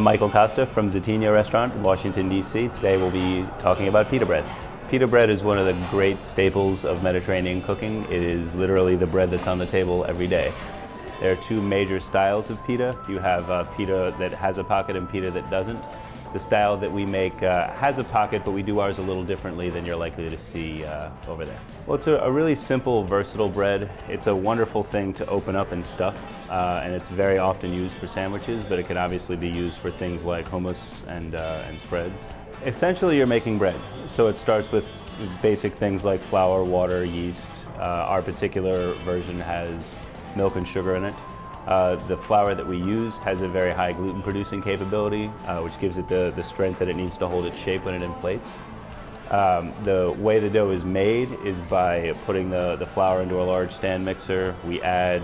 I'm Michael Costa from Zatino Restaurant in Washington, D.C. Today we'll be talking about pita bread. Pita bread is one of the great staples of Mediterranean cooking. It is literally the bread that's on the table every day. There are two major styles of pita. You have pita that has a pocket and pita that doesn't. The style that we make has a pocket, but we do ours a little differently than you're likely to see over there. Well, it's a really simple, versatile bread. It's a wonderful thing to open up and stuff, and it's very often used for sandwiches, but it can obviously be used for things like hummus and spreads. Essentially, you're making bread. So it starts with basic things like flour, water, yeast. Our particular version has milk and sugar in it. The flour that we use has a very high gluten-producing capability, which gives it the strength that it needs to hold its shape when it inflates. The way the dough is made is by putting the flour into a large stand mixer. We add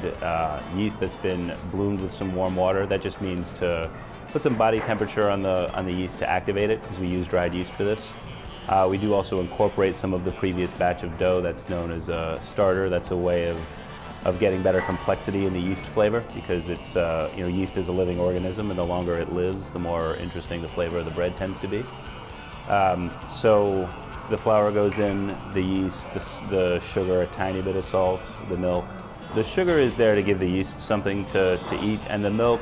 yeast that's been bloomed with some warm water. That just means to put some body temperature on the yeast to activate it, because we use dried yeast for this. We do also incorporate some of the previous batch of dough. That's known as a starter. That's a way of getting better complexity in the yeast flavor, because it's yeast is a living organism, and the longer it lives, the more interesting the flavor of the bread tends to be. So the flour goes in, the yeast, the sugar, a tiny bit of salt, the milk. The sugar is there to give the yeast something to eat, and the milk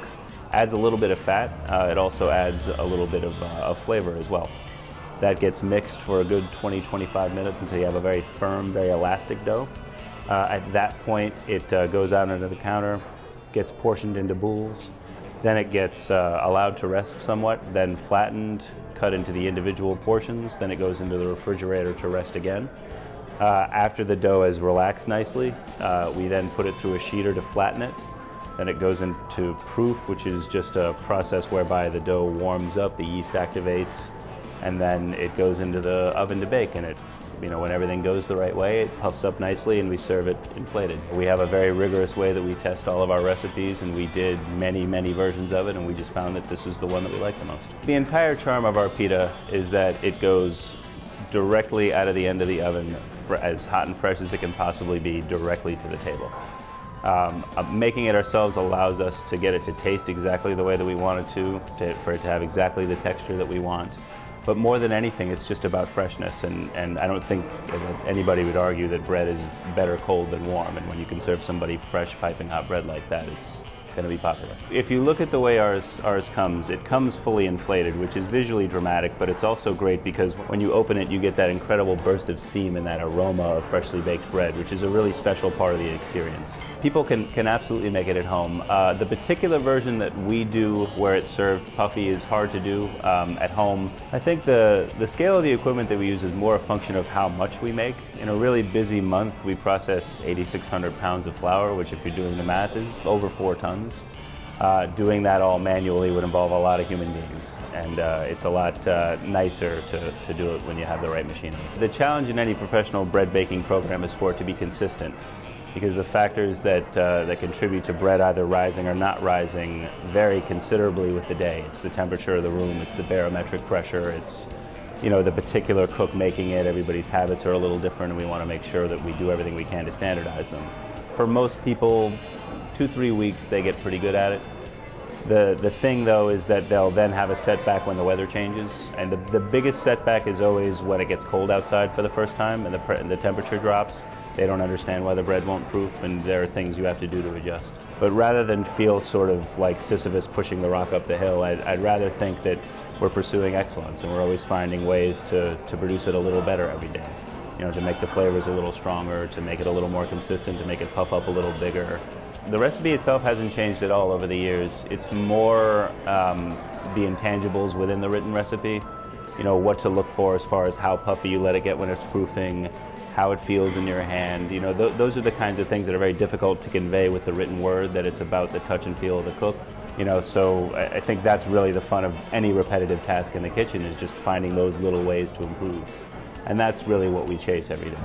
adds a little bit of fat. It also adds a little bit of flavor as well. That gets mixed for a good 20-25 minutes until you have a very firm, very elastic dough. At that point, it goes out onto the counter, gets portioned into boules, then it gets allowed to rest somewhat, then flattened, cut into the individual portions, then it goes into the refrigerator to rest again. After the dough has relaxed nicely, we then put it through a sheeter to flatten it. Then it goes into proof, which is just a process whereby the dough warms up, the yeast activates, and then it goes into the oven to bake, and when everything goes the right way, it puffs up nicely and we serve it inflated. We have a very rigorous way that we test all of our recipes, and we did many, many versions of it, and we just found that this is the one that we like the most. The entire charm of our pita is that it goes directly out of the end of the oven, as hot and fresh as it can possibly be, directly to the table. Making it ourselves allows us to get it to taste exactly the way that we want it for it to have exactly the texture that we want. But more than anything, it's just about freshness, and I don't think that anybody would argue that bread is better cold than warm, and when you can serve somebody fresh, piping hot bread like that, it's going to be popular. If you look at the way ours comes, it comes fully inflated, which is visually dramatic, but it's also great because when you open it, you get that incredible burst of steam and that aroma of freshly baked bread, which is a really special part of the experience. People can absolutely make it at home. The particular version that we do, where it's served puffy, is hard to do at home. I think the scale of the equipment that we use is more a function of how much we make. In a really busy month, we process 8,600 pounds of flour, which, if you're doing the math, is over 4 tons. Doing that all manually would involve a lot of human beings, and it's a lot nicer to do it when you have the right machinery. The challenge in any professional bread baking program is for it to be consistent, because the factors that contribute to bread either rising or not rising vary considerably with the day. It's the temperature of the room, it's the barometric pressure, it's the particular cook making it. Everybody's habits are a little different, and we want to make sure that we do everything we can to standardize them. For most people, 2-3 weeks, they get pretty good at it. The thing, though, is that they'll then have a setback when the weather changes, and the biggest setback is always when it gets cold outside for the first time and the temperature drops. They don't understand why the bread won't proof, and there are things you have to do to adjust. But rather than feel sort of like Sisyphus pushing the rock up the hill, I'd rather think that we're pursuing excellence, and we're always finding ways to produce it a little better every day. To make the flavors a little stronger, to make it a little more consistent, to make it puff up a little bigger. The recipe itself hasn't changed at all over the years. It's more the intangibles within the written recipe. What to look for as far as how puffy you let it get when it's proofing, how it feels in your hand. Those are the kinds of things that are very difficult to convey with the written word, that it's about the touch and feel of the cook. So I think that's really the fun of any repetitive task in the kitchen, is just finding those little ways to improve. And that's really what we chase every day.